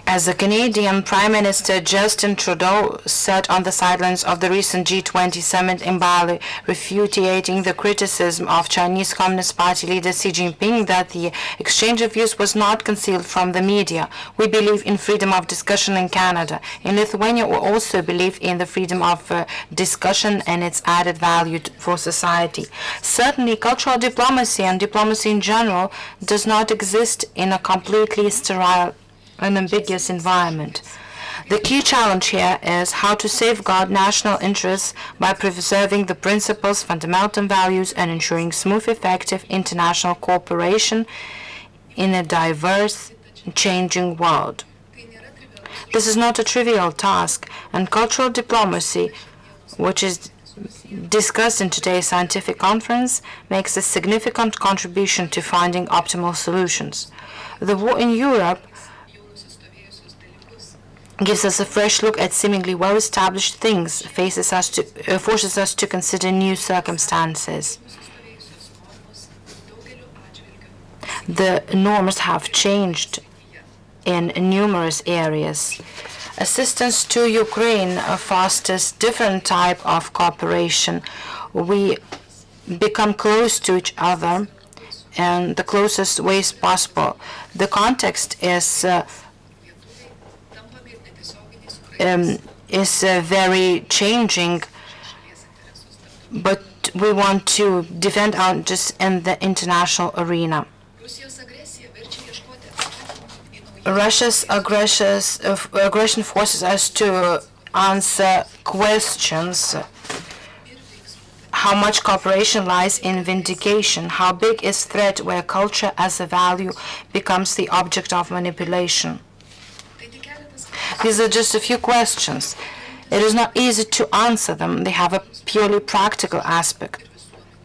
As the Canadian Prime Minister Justin Trudeau said on the sidelines of the recent G20 summit in Bali, refuting the criticism of Chinese Communist Party leader Xi Jinping that the exchange of views was not concealed from the media. We believe in freedom of discussion in Canada. In Lithuania, we also believe in the freedom of discussion and its added value for society. Certainly, cultural diplomacy and diplomacy in general does not exist in a completely sterile an ambiguous environment. The key challenge here is how to safeguard national interests by preserving the principles, fundamental values, and ensuring smooth, effective international cooperation in a diverse, changing world. This is not a trivial task, and cultural diplomacy, which is discussed in today's scientific conference, makes a significant contribution to finding optimal solutions. The war in Europe gives us a fresh look at seemingly well-established things, forces us to consider new circumstances. The norms have changed in numerous areas. Assistance to Ukraine fosters different type of cooperation. We become close to each other in the closest ways possible. The context is very changing, but we want to defend our interests in the international arena. Russia's aggression forces us to answer questions. How much cooperation lies in vindication? How big is threat where culture as a value becomes the object of manipulation? These are just a few questions. It is not easy to answer them. They have a purely practical aspect.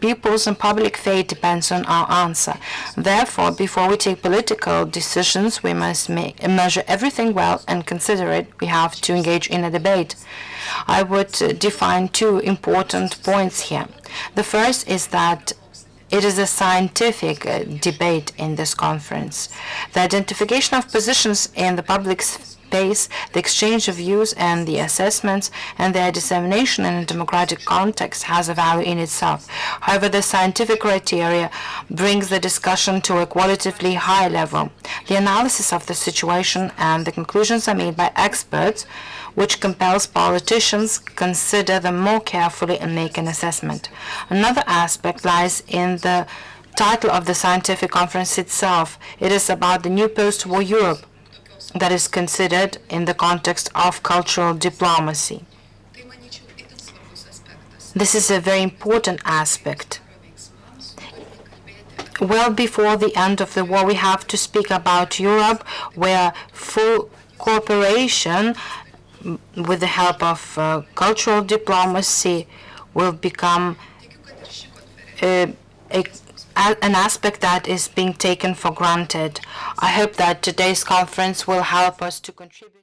People's and public fate depends on our answer. Therefore, before we take political decisions, we must measure everything well and consider it. We have to engage in a debate. I would define two important points here. The first is that it is a scientific debate in this conference. The identification of positions in the public space, the exchange of views and the assessments, and their dissemination in a democratic context has a value in itself. However, the scientific criteria brings the discussion to a qualitatively high level. The analysis of the situation and the conclusions are made by experts, which compels politicians consider them more carefully and make an assessment. Another aspect lies in the title of the scientific conference itself. It is about the new post-war Europe that is considered in the context of cultural diplomacy. This is a very important aspect. Well before the end of the war, we have to speak about Europe, where full cooperation with the help of cultural diplomacy will become an aspect that is being taken for granted. I hope that today's conference will help us to contribute